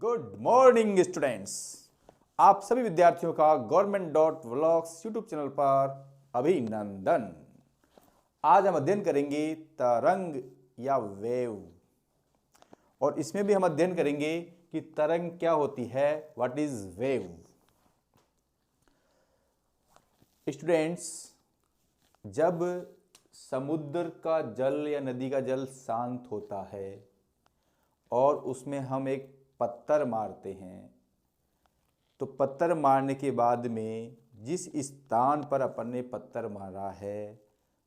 Good morning students. आप सभी विद्यार्थियों का government.vlogs यूट्यूब चैनल पर अभिनंदन। आज हम अध्ययन करेंगे तरंग या वेव, और इसमें भी हम अध्ययन करेंगे कि तरंग क्या होती है, व्हाट इज वेव। स्टूडेंट्स, जब समुद्र का जल या नदी का जल शांत होता है और उसमें हम एक पत्थर मारते हैं, तो पत्थर मारने के बाद में जिस स्थान पर अपन ने पत्थर मारा है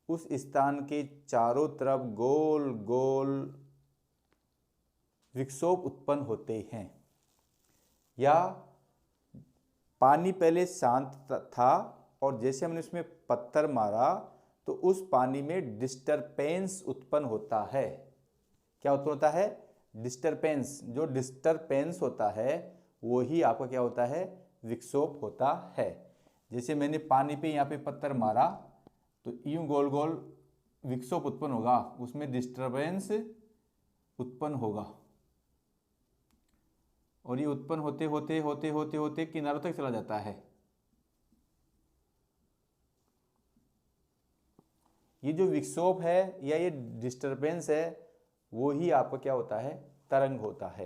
उस स्थान के चारों तरफ गोल गोल विक्षोभ उत्पन्न होते हैं। या पानी पहले शांत था और जैसे हमने उसमें पत्थर मारा तो उस पानी में डिस्टरबेंस उत्पन्न होता है। क्या उत्पन्न होता है? डिस्टरबेंस। जो डिस्टरबेंस होता है वो ही आपका क्या होता है? विक्षोभ होता है। जैसे मैंने पानी पे यहाँ पे पत्थर मारा तो यूं गोल गोल विक्षोभ उत्पन्न होगा, उसमें डिस्टरबेंस उत्पन्न होगा और ये उत्पन्न होते होते होते होते होते किनारों तक चला जाता है। ये जो विक्षोभ है या ये डिस्टरबेंस है वो ही आपका क्या होता है? तरंग होता है।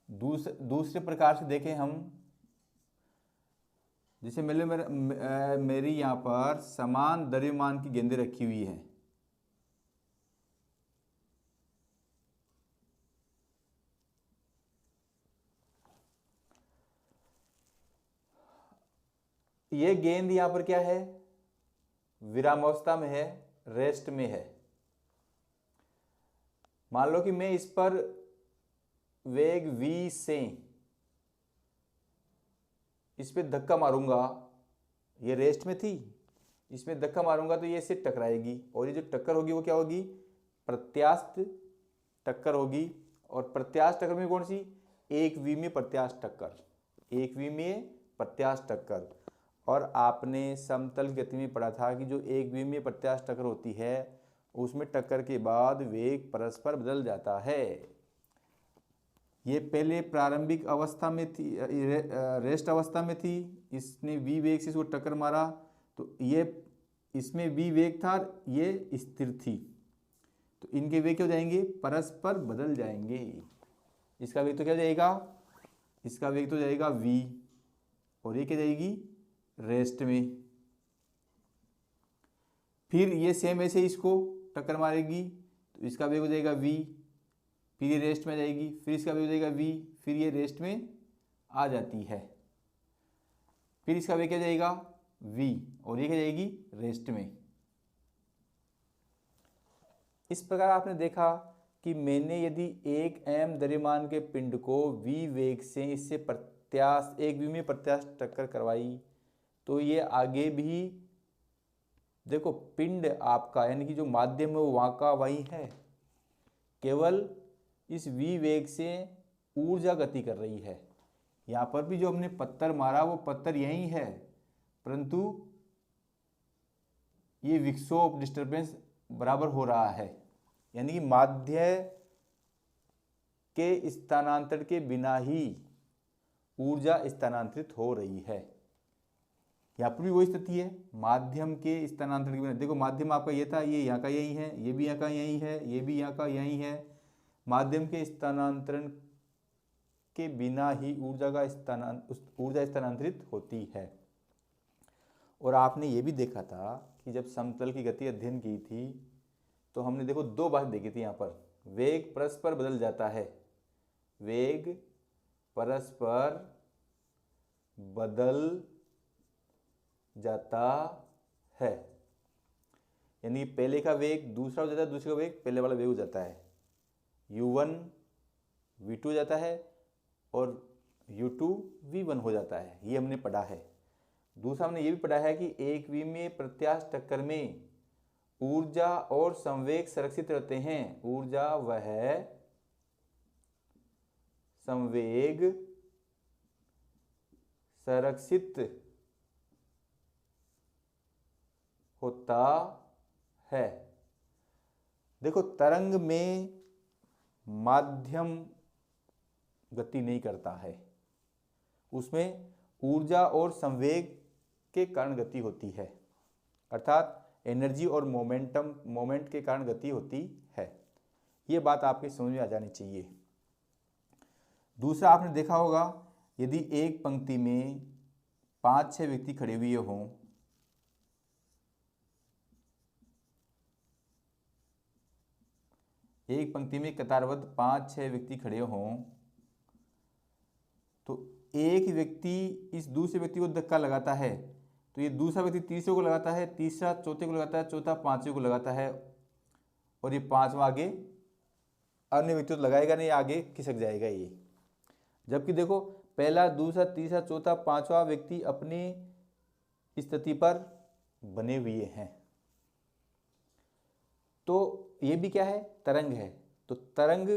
दूसरे प्रकार से देखें हम, जैसे मेरी यहाँ पर समान द्रव्यमान की गेंदें रखी हुई हैं। ये गेंद यहाँ पर क्या है? विरामावस्था में है, रेस्ट में है। मान लो कि मैं इस पर वेग v से इस पे धक्का मारूंगा, ये रेस्ट में थी, इसमें धक्का मारूंगा तो ये इससे टकराएगी और ये जो टक्कर होगी वो क्या होगी? प्रत्यास्थ टक्कर होगी। और प्रत्यास्थ टक्कर में कौन सी? एक v में प्रत्यास्थ टक्कर, एक v में प्रत्यास्थ टक्कर। और आपने समतल गति में पढ़ा था कि जो एक v में प्रत्यास्थ टक्कर होती है उसमें टक्कर के बाद वेग परस्पर बदल जाता है। ये पहले प्रारंभिक अवस्था में थी, रेस्ट अवस्था में थी, इसने v वेग से इसको टक्कर मारा तो ये इसमें v वेग था, ये स्थिर थी, तो इनके वेग क्या हो जाएंगे? परस्पर बदल जाएंगे। इसका वेग तो क्या जाएगा? इसका वेग तो जाएगा v और ये क्या जाएगी? रेस्ट में। फिर ये सेम ऐसे इसको टक्कर मारेगी तो इसका वेग हो जाएगा v, फिर ये रेस्ट में जाएगी, फिर इसका वेग हो जाएगा v, फिर ये रेस्ट में आ जाती है, फिर इसका वेग क्या जाएगा? v और ये क्या जाएगी? रेस्ट में। इस प्रकार आपने देखा कि मैंने यदि एक m द्रव्यमान के पिंड को v वेग से इससे एक v में प्रत्यास्थ टक्कर करवाई तो ये आगे भी देखो पिंड आपका यानी कि जो माध्यम है वो वहाँ का वही है, केवल इस v वेग से ऊर्जा गति कर रही है। यहाँ पर भी जो हमने पत्थर मारा वो पत्थर यही है, परंतु ये विक्षोभ डिस्टरबेंस बराबर हो रहा है, यानी कि माध्य के स्थानांतरण के बिना ही ऊर्जा स्थानांतरित हो रही है। यहाँ पर भी वही स्थिति है, माध्यम के स्थानांतरण के बिना। देखो माध्यम आपका ये था, ये यहाँ का यही है, ये भी यहाँ का यही है, ये भी यहाँ का यही है। माध्यम के स्थानांतरण के बिना ही ऊर्जा स्थानांतरित होती है। और आपने ये भी देखा था कि जब समतल की गति अध्ययन की थी तो हमने देखो दो बात देखी थी। यहाँ पर वेग परस्पर बदल जाता है, वेग परस्पर बदल जाता है, यानी पहले का वेग दूसरा हो जाता है, दूसरे का वेग पहले वाला वेग हो जाता है। u1 v2 हो जाता है और u2 v1 हो जाता है, ये हमने पढ़ा है। दूसरा हमने ये भी पढ़ा है कि एक v में प्रत्यास्थ टक्कर में ऊर्जा और संवेग संरक्षित रहते हैं। ऊर्जा वह संवेग संरक्षित होता है। देखो तरंग में माध्यम गति नहीं करता है, उसमें ऊर्जा और संवेग के कारण गति होती है, अर्थात एनर्जी और मोमेंट के कारण गति होती है। ये बात आपके समझ में आ जानी चाहिए। दूसरा, आपने देखा होगा यदि एक पंक्ति में 5-6 व्यक्ति खड़े हुए हों, एक पंक्ति में कतारबद्ध 5-6 व्यक्ति खड़े हों, तो एक व्यक्ति इस दूसरे व्यक्ति को धक्का लगाता है, तो ये दूसरा व्यक्ति तीसरे को लगाता है, तीसरा चौथे को लगाता है, चौथा पांचवें को लगाता है, और ये पांचवा आगे अन्य व्यक्ति तो लगाएगा नहीं, आगे खिसक जाएगा ये। जबकि देखो पहला, दूसरा, तीसरा, चौथा, पांचवा व्यक्ति अपनी स्थिति पर बने हुए हैं। तो ये भी क्या है? तरंग है। तो तरंग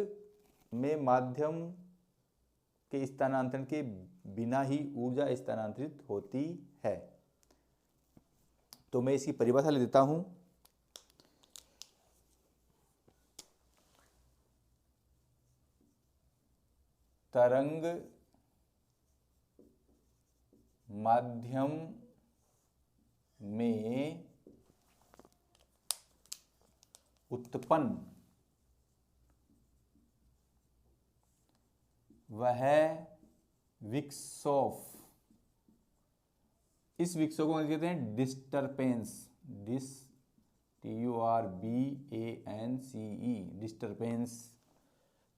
में माध्यम के स्थानांतरण के बिना ही ऊर्जा स्थानांतरित होती है। तो मैं इसकी परिभाषा ले देता हूं। तरंग माध्यम में उत्पन्न वह विक्षोभ, इस विक्षोभ को कहते हैं डिस्टरबेंस, TURBANCE, डिस्टरबेंस।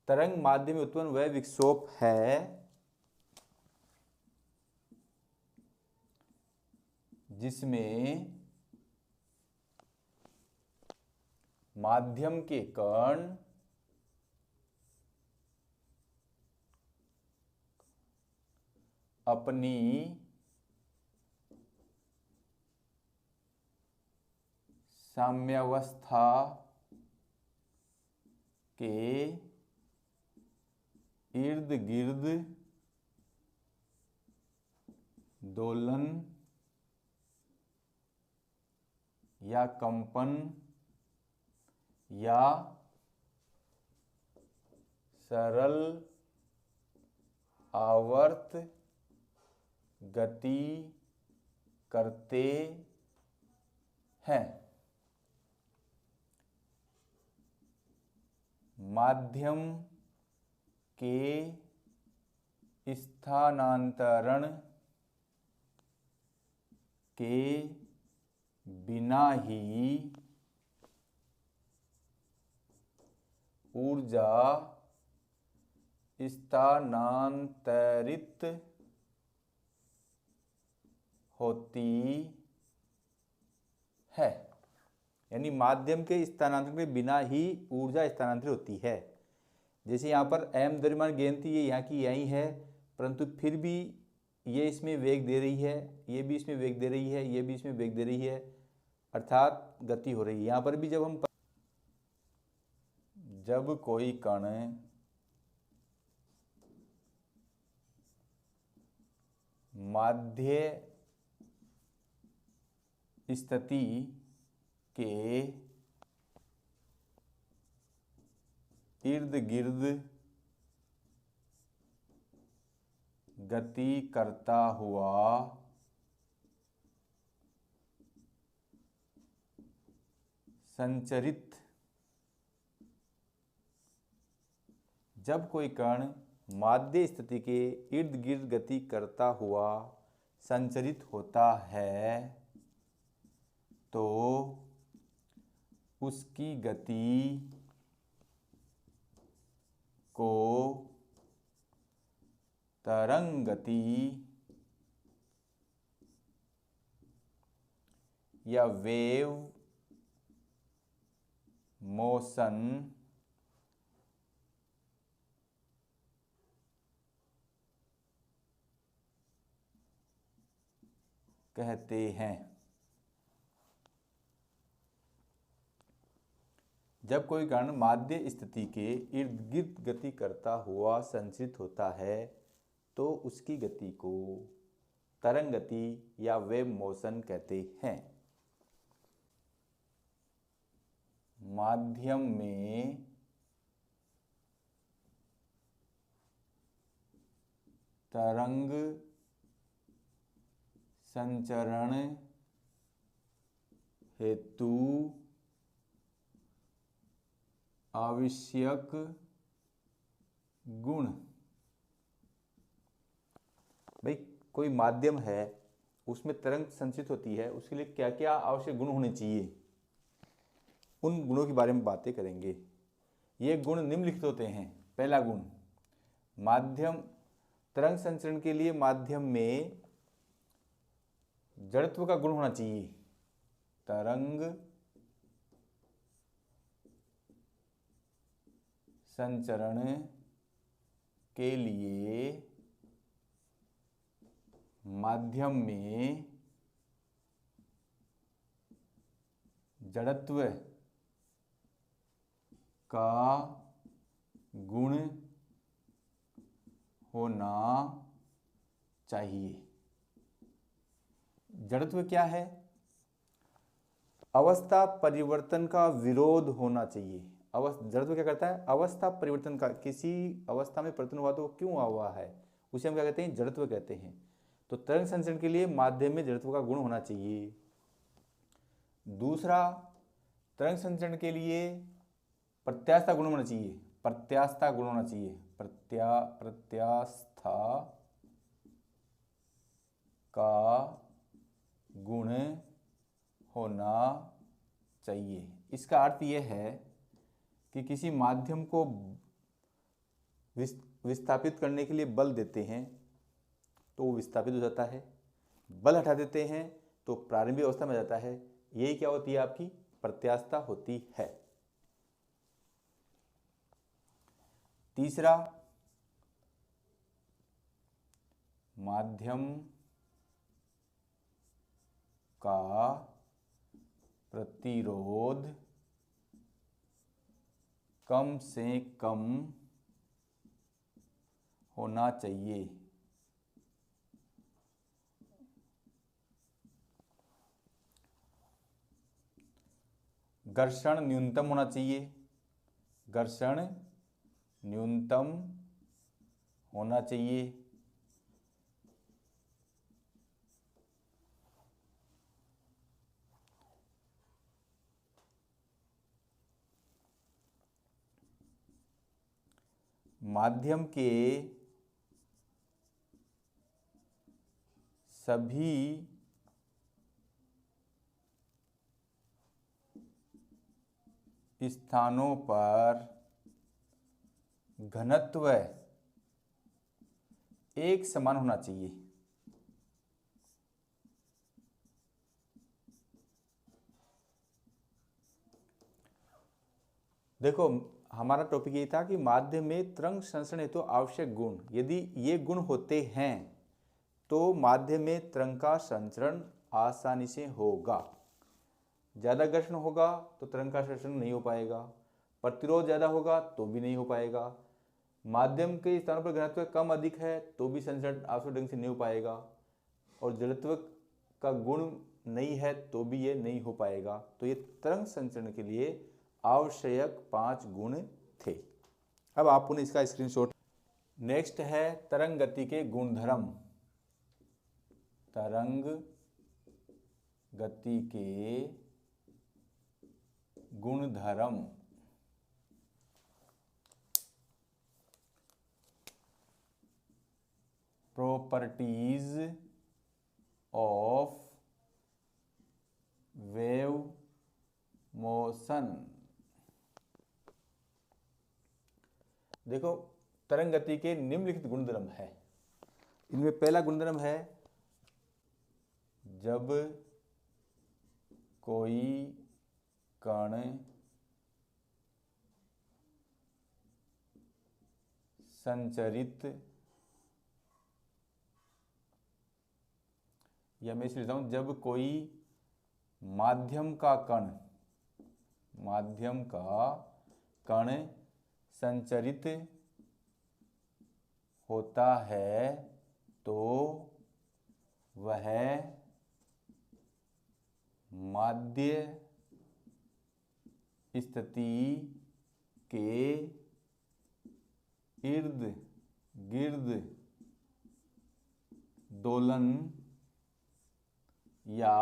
तरंग माध्यम में उत्पन्न वह विक्षोभ है जिसमें माध्यम के कण अपनी साम्यावस्था के इर्द गिर्द दोलन या कंपन या सरल आवर्त गति करते हैं। माध्यम के स्थानांतरण के बिना ही ऊर्जा स्थानांतरित होती है। यानी माध्यम के स्थानांतरण के बिना ही ऊर्जा स्थानांतरित होती है। जैसे यहाँ पर m द्रव्यमान गेंद थी, ये यहाँ की यहीं है, परंतु फिर भी ये इसमें वेग दे रही है, ये भी इसमें वेग दे रही है, ये भी इसमें वेग दे रही है, अर्थात गति हो रही है। यहाँ पर भी जब कोई कण माध्य स्थिति के इर्द गिर्द गति करता हुआ संचरित, जब कोई कण माध्य स्थिति के इर्द गिर्द गति करता हुआ संचरित होता है तो उसकी गति को तरंग गति या वेव मोशन कहते हैं। जब कोई कण माध्य स्थिति के इर्द गिर्द गति करता हुआ संचरित होता है तो उसकी गति को तरंग गति या वेव मोशन कहते हैं। माध्यम में तरंग संचरण हेतु आवश्यक गुण। भाई कोई माध्यम है, उसमें तरंग संचित होती है, उसके लिए क्या क्या आवश्यक गुण होने चाहिए, उन गुणों के बारे में बातें करेंगे। ये गुण निम्नलिखित होते हैं। पहला गुण, माध्यम, तरंग संचरण के लिए माध्यम में जड़त्व का गुण होना चाहिए। तरंग संचरण के लिए माध्यम में जड़त्व का गुण होना चाहिए। जड़त्व क्या है? अवस्था परिवर्तन का विरोध होना चाहिए। जड़त्व क्या करता है? अवस्था परिवर्तन का, किसी अवस्था में परिवर्तन हुआ तो क्यों हुआ है, उसे हम क्या कहते हैं? जड़त्व कहते हैं। तो तरंग संचरण के लिए माध्यम में जड़त्व का गुण होना चाहिए। दूसरा, तरंग संचरण के लिए प्रत्यास्थता गुण होना चाहिए। प्रत्यास्थता गुण होना चाहिए। प्रत्यास्था का गुण होना चाहिए। इसका अर्थ यह है कि किसी माध्यम को विस्थापित करने के लिए बल देते हैं तो वो विस्थापित हो जाता है, बल हटा देते हैं तो प्रारंभिक अवस्था में जाता है। यही क्या होती है? आपकी प्रत्यास्थता होती है। तीसरा, माध्यम का प्रतिरोध कम से कम होना चाहिए। घर्षण न्यूनतम होना चाहिए। घर्षण न्यूनतम होना चाहिए। माध्यम के सभी स्थानों पर घनत्व एक समान होना चाहिए। देखो, हमारा टॉपिक ये था कि माध्यम में तरंग संचरण हेतु आवश्यक गुण, यदि ये गुण होते हैं तो माध्यम में तरंग का संचरण आसानी से होगा। ज़्यादा घर्षण होगा तो तरंग का संचरण नहीं हो पाएगा, प्रतिरोध ज़्यादा होगा तो भी नहीं हो पाएगा, माध्यम के स्थानों पर घनत्व कम अधिक है तो भी संचरण आवश्यक ढंग से नहीं हो पाएगा, और जड़त्व का गुण नहीं है तो भी ये नहीं हो पाएगा। तो ये तरंग संचरण के लिए आवश्यक 5 गुण थे। अब आप उन्हें इसका स्क्रीनशॉट। नेक्स्ट है तरंग गति के गुणधर्म। तरंग गति के गुणधर्म। Properties of wave motion. देखो, तरंग गति के निम्नलिखित गुणधर्म है। इनमें पहला गुणधर्म है, जब कोई कण संचरित, या मैं इसे लेता हूं, जब कोई माध्यम का कण संचरित होता है तो वह माध्य स्थिति के इर्द गिर्द दोलन या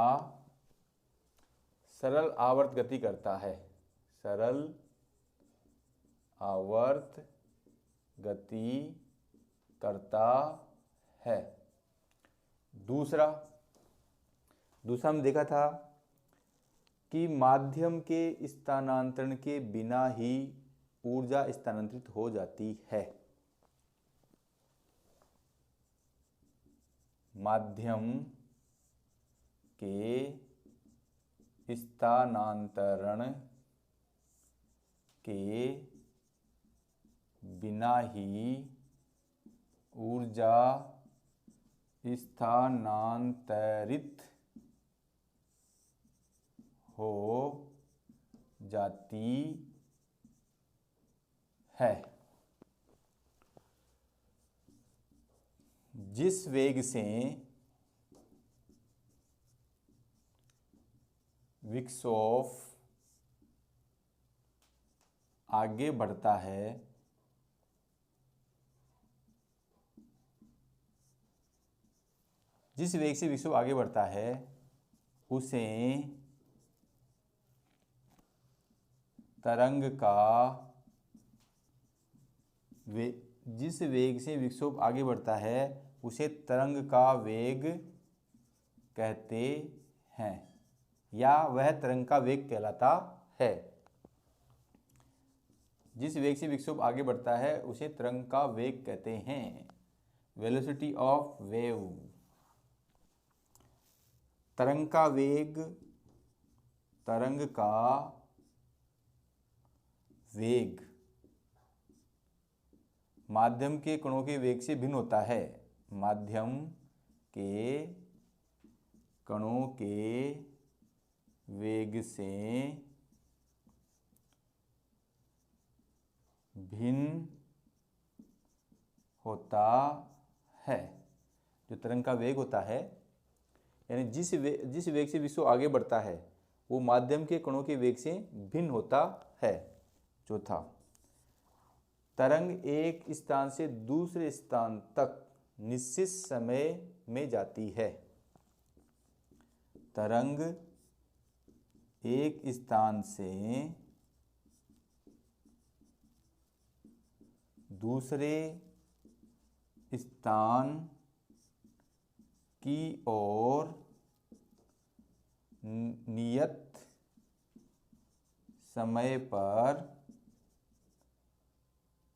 सरल आवर्त गति करता है, सरल आवर्त गति करता है। दूसरा हम देखा था कि माध्यम के स्थानांतरण के बिना ही ऊर्जा स्थानांतरित हो जाती है। माध्यम के स्थानांतरण के बिना ही ऊर्जा स्थानांतरित हो जाती है। जिस वेग से विक्षोभ आगे बढ़ता है, जिस वेग से विक्षोभ आगे बढ़ता है उसे तरंग का जिस वेग से विक्षोभ आगे बढ़ता है उसे तरंग का वेग कहते हैं या वह तरंग का वेग कहलाता है। जिस वेग से विक्षोभ आगे बढ़ता है उसे तरंग का वेग कहते हैं। वेलोसिटी ऑफ वेव, तरंग का वेग, तरंग का वेग माध्यम के कणों के वेग से भिन्न होता है। माध्यम के कणों के वेग से भिन्न होता है। जो तरंग का वेग होता है, यानी जिस वेग से विक्षोभ आगे बढ़ता है वो माध्यम के कणों के वेग से भिन्न होता है। चौथा, तरंग एक स्थान से दूसरे स्थान तक निश्चित समय में जाती है। तरंग एक स्थान से दूसरे स्थान की ओर नियत समय पर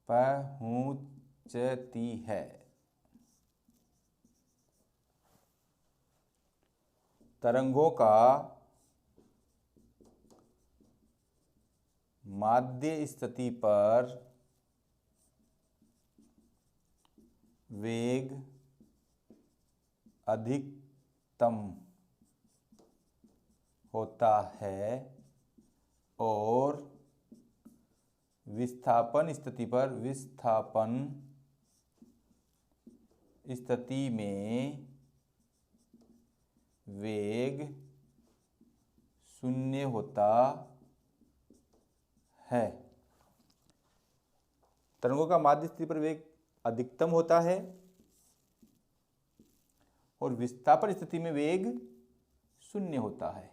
पहुंचती है। तरंगों का माध्य स्थिति पर वेग अधिकतम होता है और विस्थापन स्थिति में वेग शून्य होता है। तरंगों का माध्य स्थिति पर वेग अधिकतम होता है और विस्थापन स्थिति में वेग शून्य होता है।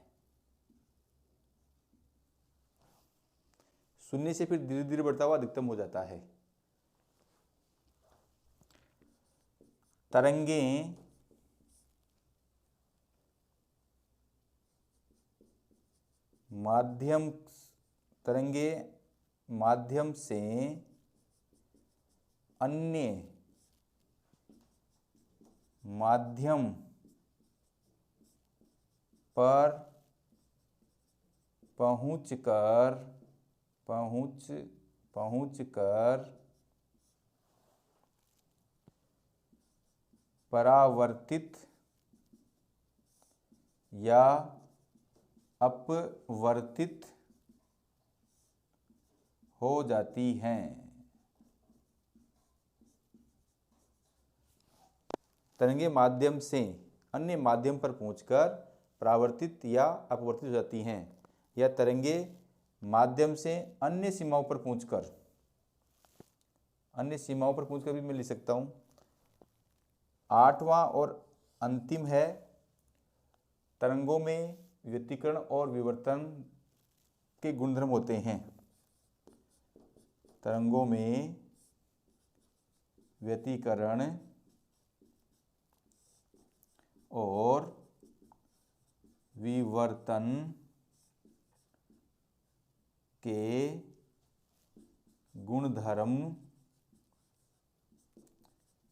शून्य से फिर धीरे धीरे बढ़ता हुआ अधिकतम हो जाता है। तरंगें माध्यम से अन्य माध्यम पर पहुंचकर परावर्तित या अपवर्तित हो जाती हैं। तरंगें माध्यम से अन्य माध्यम पर पहुंचकर परावर्तित या अपवर्तित हो जाती हैं, या तरंगें माध्यम से अन्य सीमाओं पर पहुंचकर भी मैं लिख सकता हूं। 8वां और अंतिम है, तरंगों में व्यतिकरण और विवर्तन के गुणधर्म होते हैं। तरंगों में व्यतिकरण और विवर्तन के गुणधर्म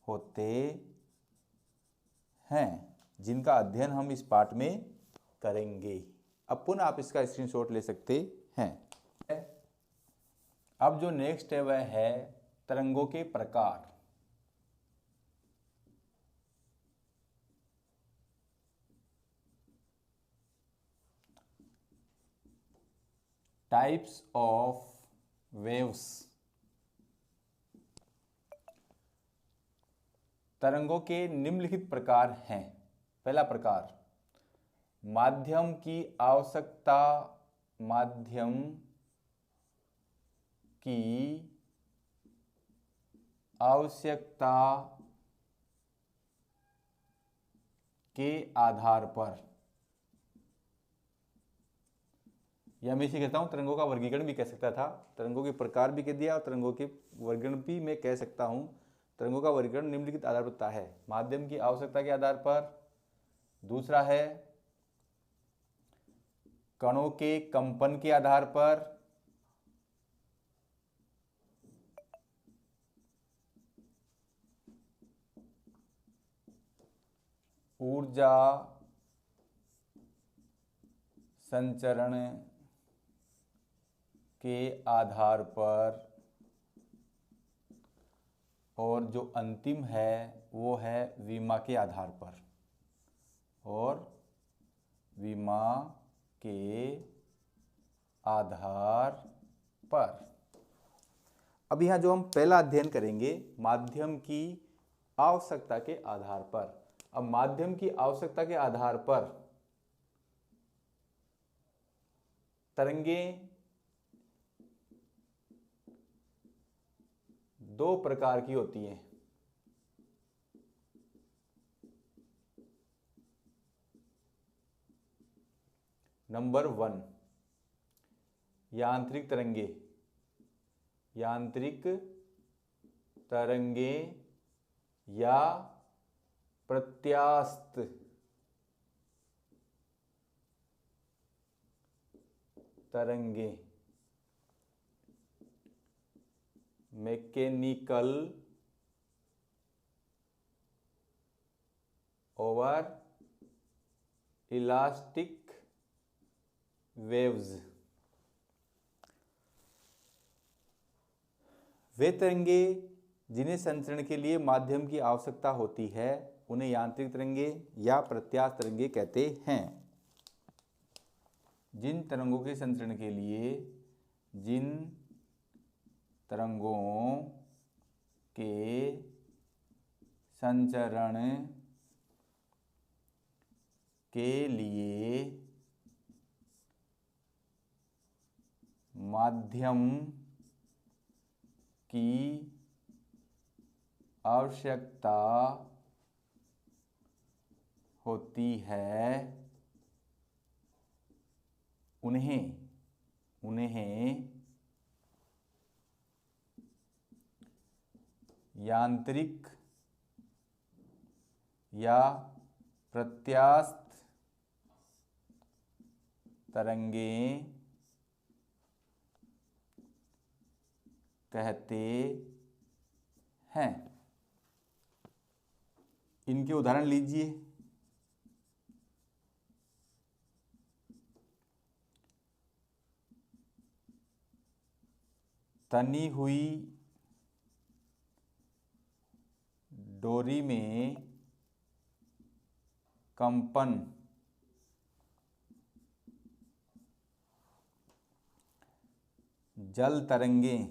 होते हैं, जिनका अध्ययन हम इस पाठ में करेंगे। अब पुनः आप इसका स्क्रीनशॉट ले सकते हैं। अब जो नेक्स्ट है वह है तरंगों के प्रकार। Types of waves. तरंगों के निम्नलिखित प्रकार हैं। पहला प्रकार, माध्यम की आवश्यकता। माध्यम की आवश्यकता के आधार पर, या मैं इसे कहता हूं तरंगों का वर्गीकरण भी कह सकता था, तरंगों के प्रकार भी कह दिया और तरंगों के वर्गीकरण भी मैं कह सकता हूं। तरंगों का वर्गीकरण निम्नलिखित आधार पर होता है, माध्यम की आवश्यकता के आधार पर, दूसरा है कणों के कंपन के आधार पर, ऊर्जा संचरण के आधार पर, और जो अंतिम है वो है विमा के आधार पर, और विमा के आधार पर। अब यहाँ जो हम पहला अध्ययन करेंगे, माध्यम की आवश्यकता के आधार पर। अब माध्यम की आवश्यकता के आधार पर तरंगें दो प्रकार की होती हैं। नंबर 1, यांत्रिक तरंगे। यांत्रिक तरंगे या प्रत्यास्थ तरंगे। मैकेनिकल और इलास्टिक वेव्स। वे तरंगे जिन्हें संचरण के लिए माध्यम की आवश्यकता होती है उन्हें यांत्रिक तरंगे या प्रत्यास्थ तरंगे कहते हैं। जिन तरंगों के संचरण के लिए, जिन तरंगों के संचरण के लिए माध्यम की आवश्यकता होती है उन्हें यांत्रिक या प्रत्यास्थ तरंगें कहते हैं। इनके उदाहरण लीजिए। तनी हुई डोरी में कंपन, जल तरंगें,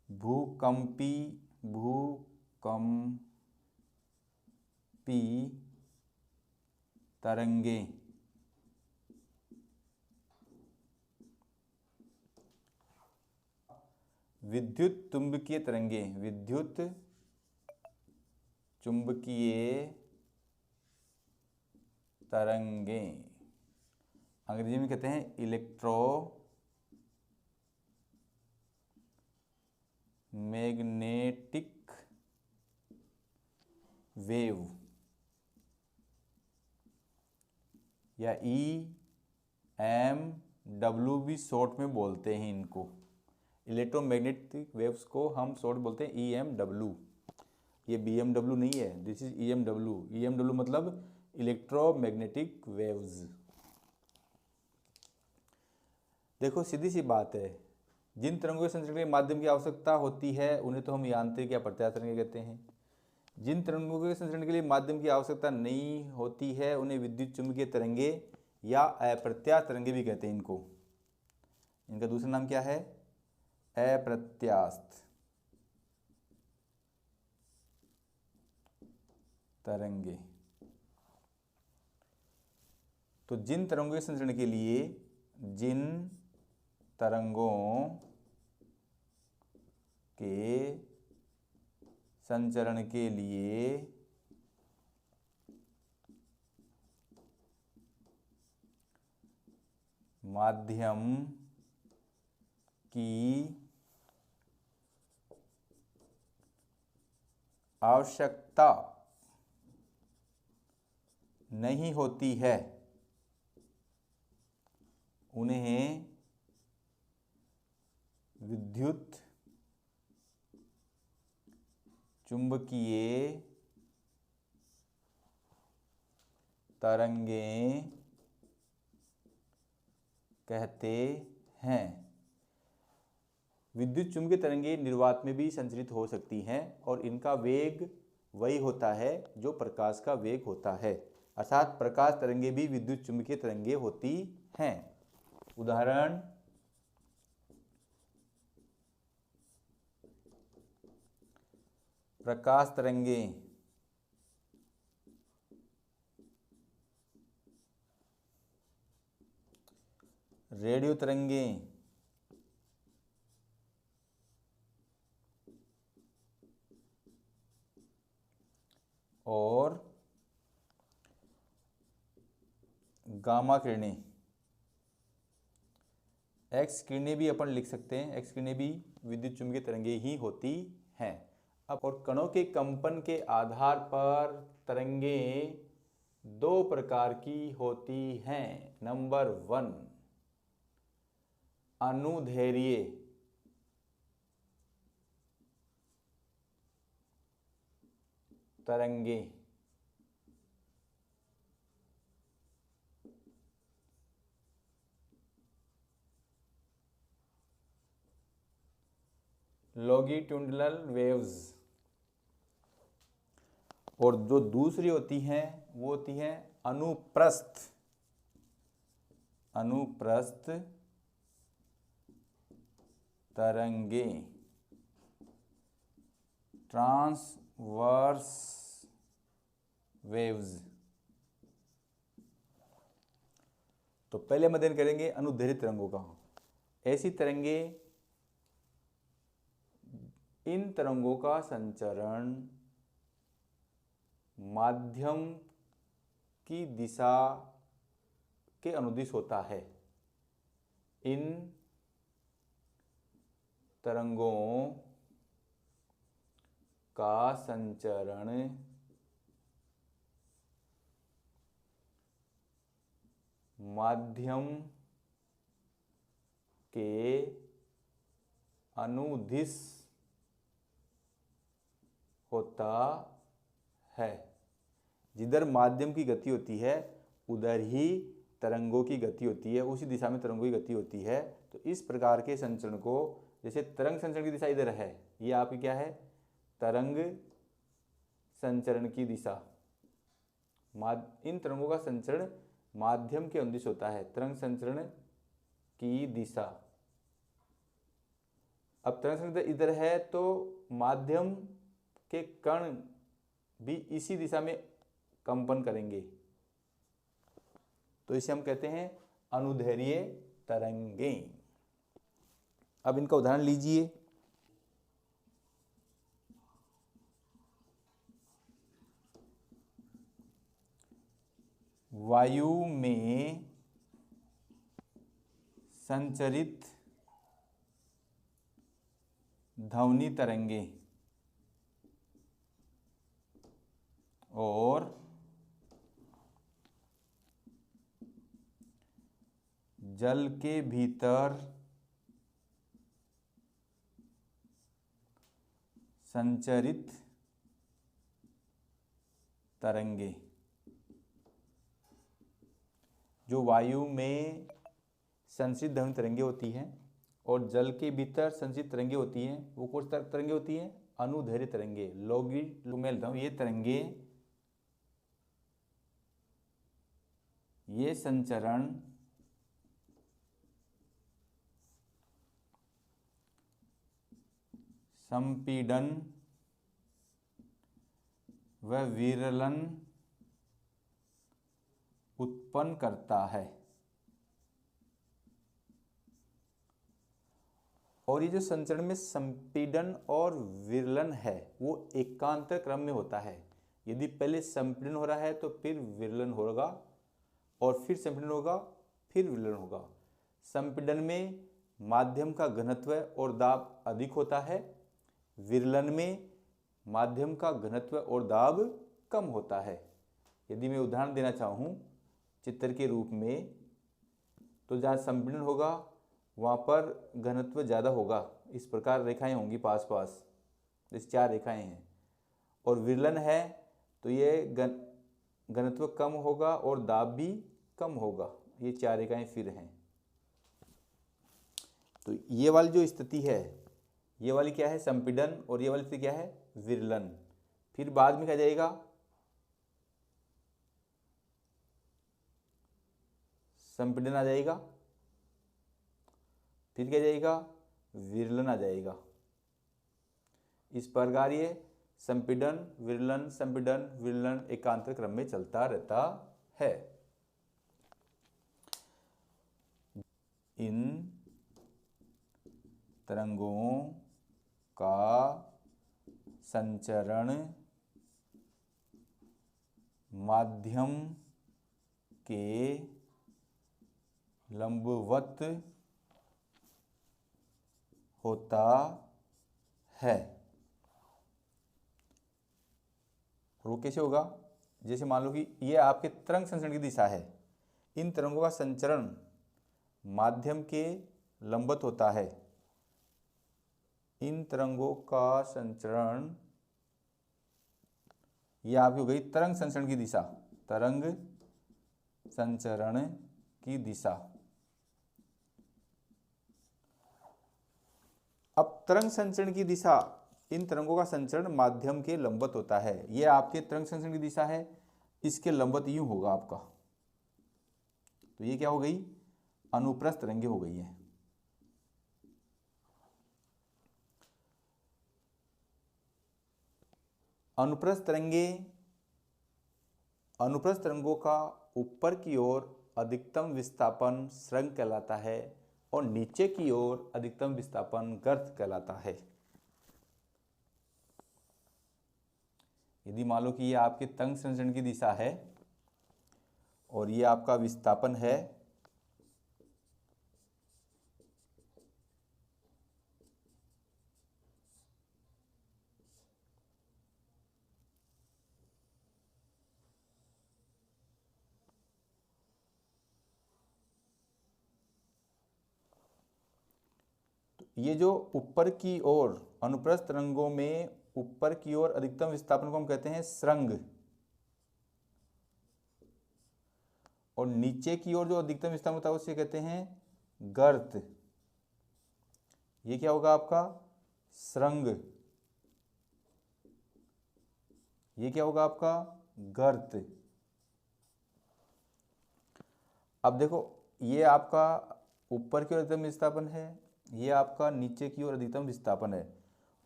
भूकंपी तरंगें, विद्युत चुंबकीय तरंगे, विद्युत चुंबकीय तरंगे अंग्रेजी में कहते हैं इलेक्ट्रोमैग्नेटिक वेव, या EMW भी शॉर्ट में बोलते हैं इनको। इलेक्ट्रोमैग्नेटिक वेव्स को हम शॉर्ट बोलते हैं EMW। ये BMW नहीं है, दिस इज EMW। EMW मतलब इलेक्ट्रोमैग्नेटिक वेव्स। देखो सीधी सी बात है, जिन तरंगों के संचरण के लिए माध्यम की आवश्यकता होती है उन्हें तो हम यांत्रिक या प्रत्यास्थ तरंगे कहते हैं। जिन तरंगों के संचरण के लिए माध्यम की आवश्यकता नहीं होती है उन्हें विद्युत चुंबकीय तरंगे या अप्रत्यास्थ तरंगे भी कहते हैं इनको। इनका दूसरा नाम क्या है? अप्रत्यास्थ तरंगे। तो जिन तरंगों के संचरण के लिए, जिन तरंगों के संचरण के लिए माध्यम की आवश्यकता नहीं होती है उन्हें विद्युत चुंबकीय तरंगे कहते हैं। विद्युत चुंबकीय तरंगे निर्वात में भी संचरित हो सकती हैं और इनका वेग वही होता है जो प्रकाश का वेग होता है, अर्थात प्रकाश तरंगे भी विद्युत चुंबकीय तरंगे होती हैं। उदाहरण, प्रकाश तरंगे, रेडियो तरंगे, और गामा किरणें। एक्स किरणें भी अपन लिख सकते हैं, एक्स किरणें भी विद्युत चुंबकीय तरंगे ही होती हैं। अब और कणों के कंपन के आधार पर तरंगें दो प्रकार की होती हैं। नंबर 1, अनुदैर्घ्य तरंगे। Longitudinal waves. और जो दूसरी होती हैं वो होती हैं अनुप्रस्थ तरंगे, ट्रांसवर्स वेव्स। तो पहले हम अध्ययन करेंगे अनुदैर्घ्य तरंगों का। ऐसी तरंगे, इन तरंगों का संचरण माध्यम की दिशा के अनुदिश होता है। इन तरंगों का संचरण माध्यम के अनुदिश होता है। जिधर माध्यम की गति होती है उधर ही तरंगों की गति होती है, उसी दिशा में तरंगों की गति होती है। तो इस प्रकार के संचरण को, जैसे तरंग संचरण की दिशा इधर है, ये आपकी क्या है? तरंग संचरण की दिशा। इन तरंगों का संचरण माध्यम के अनुदिश होता है, तरंग संचरण की दिशा। अब तरंग संचरण इधर है तो माध्यम के कण भी इसी दिशा में कंपन करेंगे, तो इसे हम कहते हैं अनुदैर्घ्य तरंगें। अब इनका उदाहरण लीजिए। वायु में संचरित ध्वनि तरंगे और जल के भीतर संचरित तरंगे, जो वायु में संचरित ध्वनि तरंगे होती हैं और जल के भीतर संचरित तरंगे होती हैं, वो कौन सी तरंगे होती हैं? अनुदैर्घ्य तरंगे, ये तरंगे, ये संचरण संपीड़न व विरलन उत्पन्न करता है। और ये जो संचरण में संपीड़न और विरलन है वो एकांतर क्रम में होता है। यदि पहले संपीड़न हो रहा है तो फिर विरलन होगा और फिर संपीड़न होगा, फिर विरलन होगा। संपीड़न में माध्यम का घनत्व और दाब अधिक होता है, विरलन में माध्यम का घनत्व और दाब कम होता है। यदि मैं उदाहरण देना चाहूँ चित्र के रूप में, तो जहाँ संपीड़न होगा वहाँ पर घनत्व ज़्यादा होगा, इस प्रकार रेखाएं होंगी पास पास, इस 4 रेखाएं हैं। और विरलन है तो ये घनत्व कम होगा और दाब भी कम होगा, ये 4 रेखाएं फिर हैं। तो ये वाली जो स्थिति है, ये वाली क्या है? संपीड़न, और ये वाली स्थिति क्या है? विरलन। फिर बाद में क्या जाएगा? संपीड़न आ जाएगा, फिर क्या जाएगा? विरलन आ जाएगा। इस प्रकार ये संपीड़न विरलन संपीड़न विरलन एकांतर क्रम में चलता रहता है। इन तरंगों का संचरण माध्यम के लंबवत होता है। और वो कैसे होगा? जैसे मान लो कि ये आपके तरंग संचरण की दिशा है, इन तरंगों का संचरण माध्यम के लंबवत होता है। इन तरंगों का संचरण, ये आपकी हो गई तरंग संचरण की दिशा, तरंग संचरण की दिशा। अब तरंग संचरण की दिशा, इन तरंगों का संचरण माध्यम के लंबवत होता है। ये आपके तरंग संचरण की दिशा है, इसके लंबवत यूं होगा आपका। तो ये क्या हो गई? अनुप्रस्थ तरंगे हो गई हैं। अनुप्रस्थ तरंगे, अनुप्रस्थ तरंगों का ऊपर की ओर अधिकतम विस्थापन स्रंग कहलाता है और नीचे की ओर अधिकतम विस्थापन गर्त कहलाता है। यदि मान लो कि ये आपके तरंग संचरण की दिशा है और ये आपका विस्थापन है, ये जो ऊपर की ओर अनुप्रस्थ तरंगों में ऊपर की ओर अधिकतम विस्थापन को हम कहते हैं स्रंग, और नीचे की ओर जो अधिकतम विस्थापन होता है उसे कहते हैं गर्त। ये क्या होगा आपका? स्रंग। ये क्या होगा आपका? गर्त। अब देखो, ये आपका ऊपर की ओर अधिकतम विस्थापन है, ये आपका नीचे की ओर अधिकतम विस्थापन है।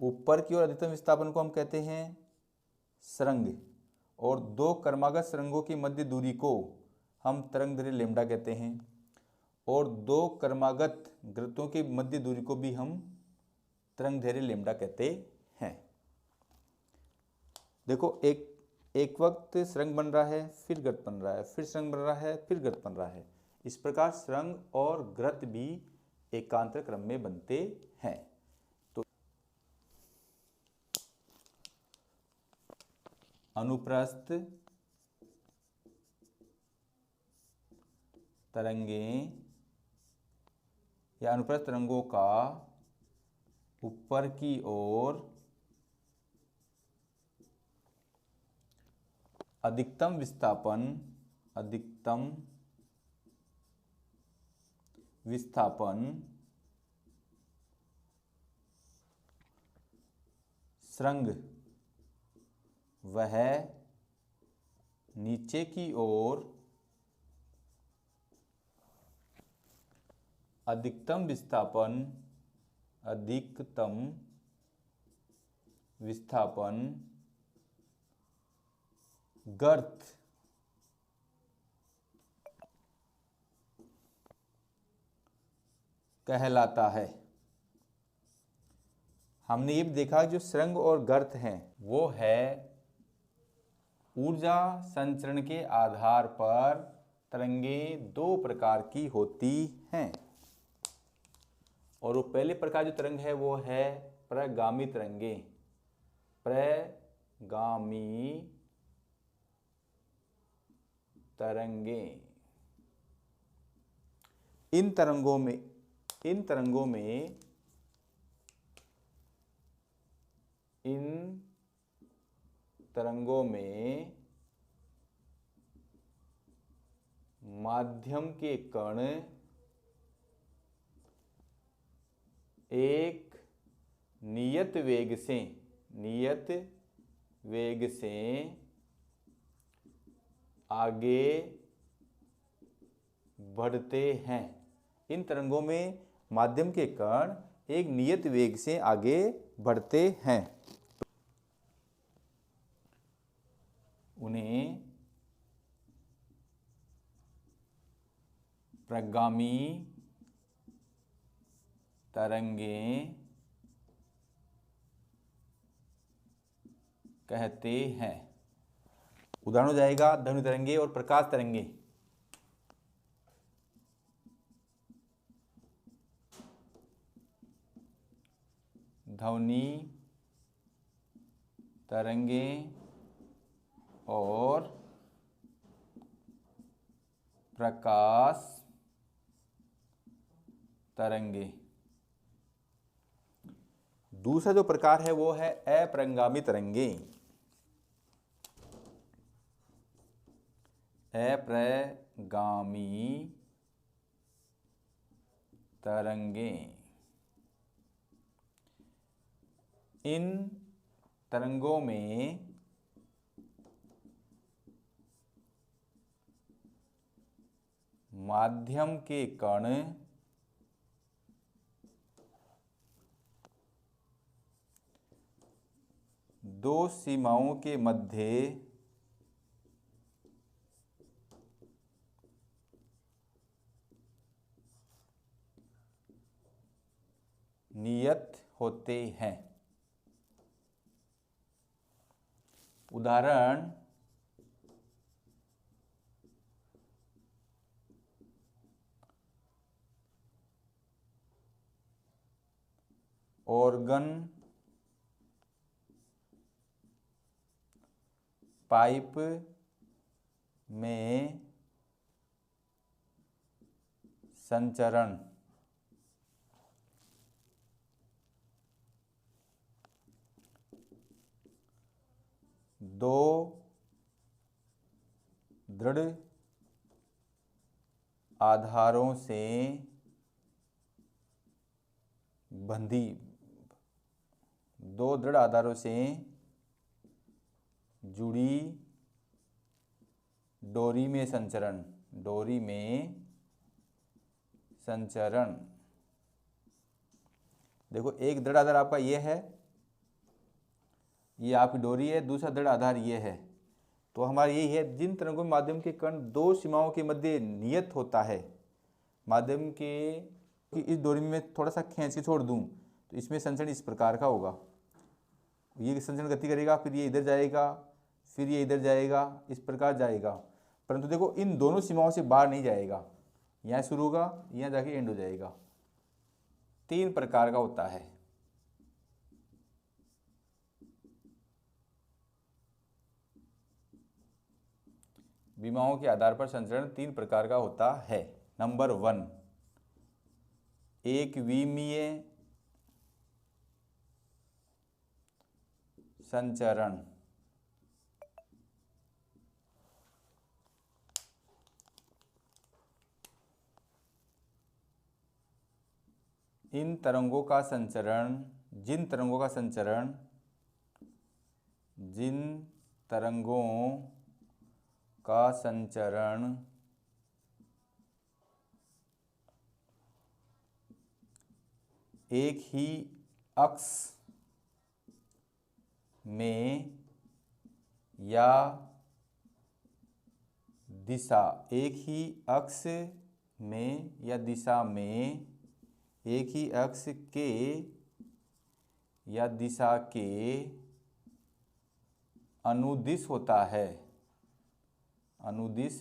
ऊपर की ओर अधिकतम विस्थापन को हम कहते हैं स्रंग, और 2 क्रमागत स्रंगों की मध्य दूरी को हम तरंगदैर्घ्य लैम्ब्डा कहते हैं, और 2 क्रमागत गर्तों की मध्य दूरी को भी हम तरंगदैर्घ्य लैम्ब्डा कहते हैं। देखो, एक एक वक्त सुरंग बन रहा है, फिर गर्त बन रहा है, फिर सुरंग बन रहा है, फिर गर्त बन रहा है। इस प्रकार सुरंग और गर्त भी एकांतर क्रम में बनते हैं। तो अनुप्रस्थ तरंगें या अनुप्रस्थ तरंगों का ऊपर की ओर अधिकतम विस्थापन सुरंग वह नीचे की ओर अधिकतम विस्थापन गर्त कहलाता है। हमने ये भी देखा जो सुरंग और गर्त हैं वो है ऊर्जा संचरण के आधार पर तरंगें दो प्रकार की होती हैं। और वो पहले प्रकार जो तरंग है वो है प्रगामी तरंगें। इन तरंगों में माध्यम के कण एक नियत वेग से आगे बढ़ते हैं। इन तरंगों में माध्यम के कण एक नियत वेग से आगे बढ़ते हैं। उन्हें प्रगामी तरंगें कहते हैं। उदाहरण हो जाएगा ध्वनि तरंगे और प्रकाश तरंगे। ध्वनि तरंगे और प्रकाश तरंगे। दूसरा जो प्रकार है वो है अप्रगामी तरंगे। अप्रगामी तरंगे इन तरंगों में माध्यम के कण दो सीमाओं के मध्य नियत होते हैं। उदाहरण ऑर्गन पाइप में संचरण। दो दृढ़ आधारों से जुड़ी डोरी में संचरण। देखो एक दृढ़ आधार आपका ये है, ये आपकी डोरी है, दूसरा दृढ़ आधार ये है। तो हमारा यही है जिन तरंगों में माध्यम के कण दो सीमाओं के मध्य नियत होता है। माध्यम के इस डोरी में थोड़ा सा खींच के छोड़ दूं तो इसमें संचरण इस प्रकार का होगा। ये संचरण गति करेगा, फिर ये इधर जाएगा, फिर ये इधर जाएगा, इस प्रकार जाएगा, परंतु देखो इन दोनों सीमाओं से बाहर नहीं जाएगा, यहाँ शुरू होगा, यहाँ जाके एंड हो जाएगा। 3 प्रकार का होता है। विमाओं के आधार पर संचरण 3 प्रकार का होता है। नंबर 1, एक विमीय संचरण। इन तरंगों का संचरण, जिन तरंगों का संचरण, जिन तरंगों का संचरण एक ही अक्ष में या दिशा, एक ही अक्ष में या दिशा में, एक ही अक्ष के या दिशा के अनुदिश होता है, अनुदिश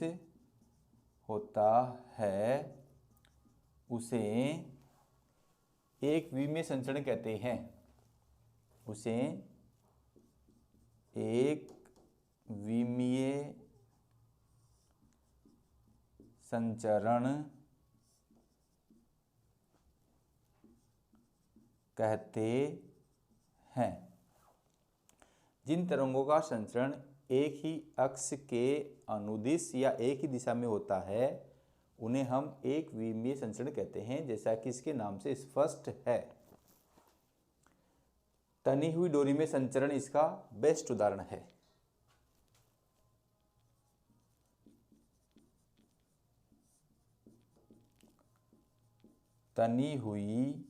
होता है, उसे एक विमीय संचरण कहते हैं। उसे एक विमीय संचरण कहते हैं। जिन तरंगों का संचरण एक ही अक्ष के अनुदिश या एक ही दिशा में होता है, उन्हें हम एक विमीय संचरण कहते हैं, जैसा कि इसके नाम से स्पष्ट है। तनी हुई डोरी में संचरण इसका बेस्ट उदाहरण है। तनी हुई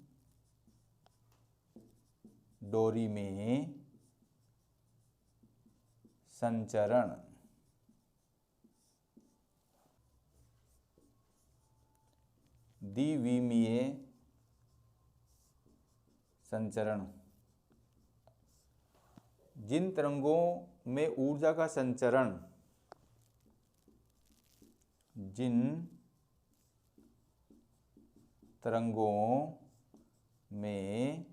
डोरी में संचरण द्विविमीय संचरण। जिन तरंगों में ऊर्जा का संचरण, जिन तरंगों में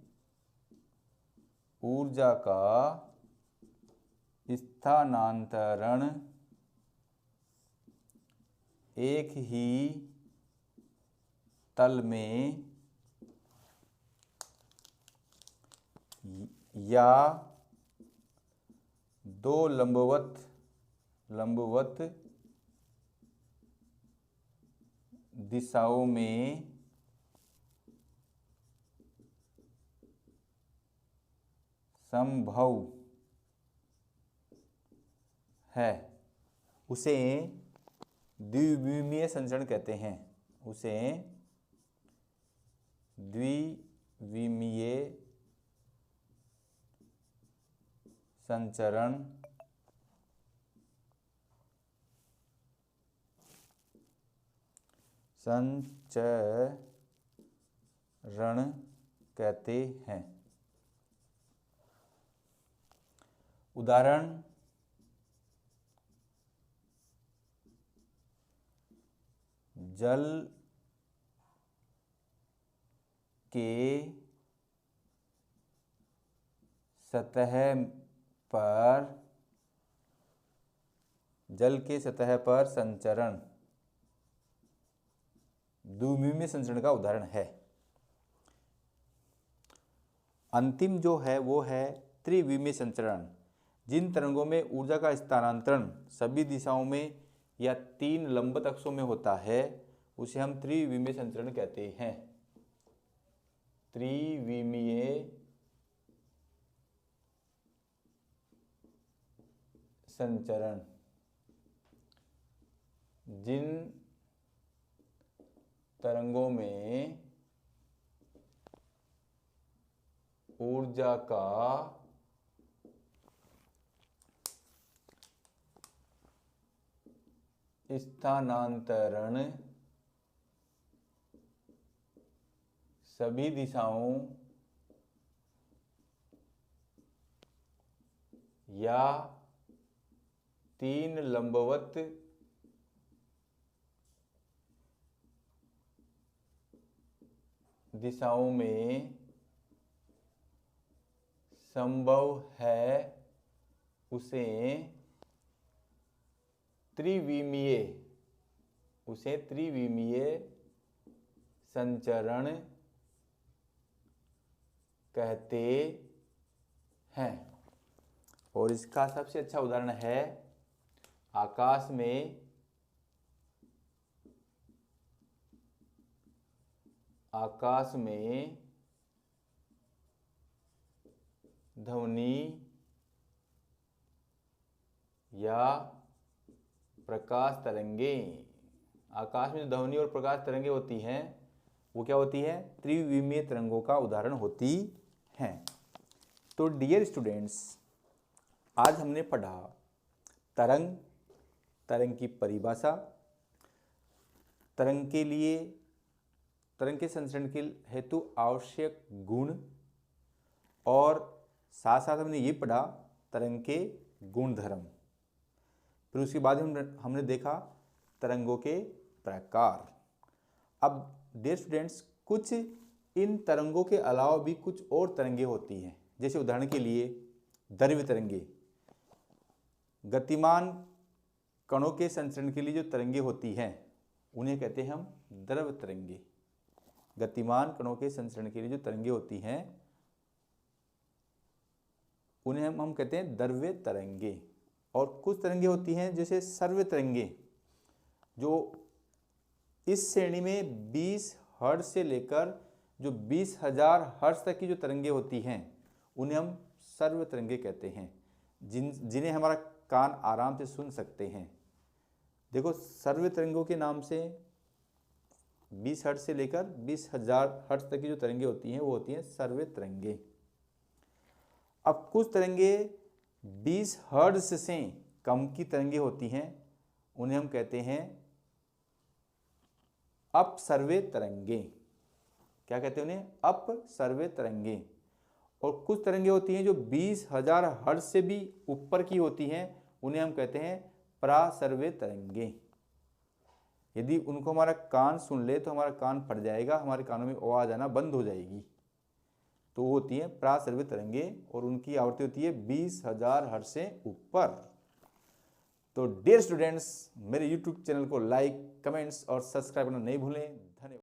ऊर्जा का स्थानांतरण एक ही तल में या दो लंबवत दिशाओं में संभव है, उसे द्विविमीय संचरण कहते हैं। उसे द्विविमीय संचरण कहते हैं। उदाहरण, जल के सतह पर संचरण द्विविमीय संचरण का उदाहरण है। अंतिम जो है वो है त्रिविमीय संचरण। जिन तरंगों में ऊर्जा का स्थानांतरण सभी दिशाओं में या 3 लंबवत अक्षों में होता है, उसे हम त्रिविमीय संचरण कहते हैं। त्रिविमीय संचरण। जिन तरंगों में ऊर्जा का स्थानांतरण सभी दिशाओं या 3 लंबवत दिशाओं में संभव है उसे त्रिविमीय संचरण कहते हैं। और इसका सबसे अच्छा उदाहरण है आकाश में ध्वनि या प्रकाश तरंगे। आकाश में जो ध्वनि और प्रकाश तरंगे होती हैं वो क्या होती है? त्रिविमीय तरंगों का उदाहरण होती हैं। तो डियर स्टूडेंट्स, आज हमने पढ़ा तरंग की परिभाषा, तरंग के संचरण के हेतु आवश्यक गुण, और साथ साथ हमने ये पढ़ा तरंग के गुणधर्म। फिर उसके बाद हमने देखा तरंगों के प्रकार। अब डियर स्टूडेंट्स, कुछ इन तरंगों के अलावा भी कुछ और तरंगे होती हैं। जैसे उदाहरण के लिए द्रव्य तरंगे, गतिमान कणों के संचरण के लिए जो तरंगे होती हैं उन्हें कहते हैं हम द्रव्य तरंगे। गतिमान कणों के संचरण के लिए जो तरंगे होती हैं उन्हें हम कहते हैं द्रव्य तरंगे। और कुछ तरंगे होती हैं जैसे सर्व्य तरंगे, जो इस श्रेणी में 20 हर्ट्ज से लेकर जो 20,000 हर्ट्ज तक की जो तरंगे होती हैं उन्हें हम सर्व्य तरंगे कहते हैं, जिन्हें हमारा कान आराम से सुन सकते हैं। देखो, सर्व्य तरंगों के नाम से 20 हर्ट्ज से लेकर 20,000 हर्ट्ज तक की जो तरंगे होती हैं वो होती हैं सर्व्य तरंगे। अब कुछ तरंगे 20 हर्ट्ज से कम की तरंगे होती हैं, उन्हें हम कहते हैं अपसर्व्य तरंगे। क्या कहते हैं उन्हें? अपसर्व्य तरंगे। और कुछ तरंगे होती हैं जो 20,000 हर्ट्ज से भी ऊपर की होती हैं, उन्हें हम कहते हैं प्रासर्व्य तरंगे। यदि उनको हमारा कान सुन ले तो हमारा कान फट जाएगा, हमारे कानों में आवाज आना बंद हो जाएगी। तो वो होती है प्रासर्व्य तरंगे और उनकी आवृत्ति होती है 20,000 हर्ट्ज से ऊपर। तो डियर स्टूडेंट्स, मेरे YouTube चैनल को लाइक, कमेंट्स और सब्सक्राइब करना नहीं भूलें।